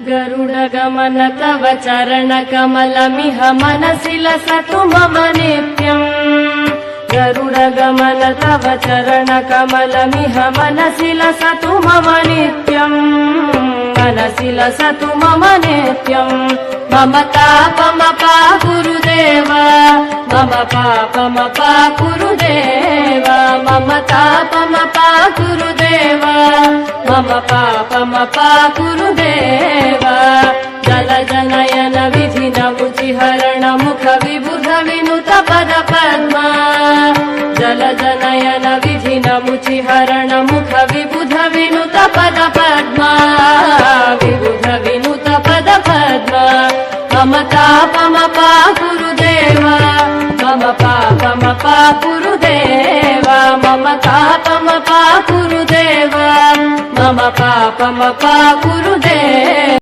गरुडगमन तव चरणकमलमिह मनसि लसतु मम नित्यम् गरुडगमन तव चरणकमलमिह मनसि लसतु मम नित्यम् मनसि लसतु मम नित्यम् मम तापमपा गुरुदेव मम पापमपा गुरुदेव मम तापमपा गुरुदेव मम पापमपा गुरुदेव जलजनयन विधिन मुचिहरण मुख विबुध विनुत पद पद्मा जलजनयन विधिन मुचिहरण मुख विबुध विनुत पद पद्मा विबुध विनुत पद पद्मा मम तापमपा गुरुदेव मम पापमपा गुरुदेव मम तापमपा गुरुदेव मम पापमपा गुरुदेव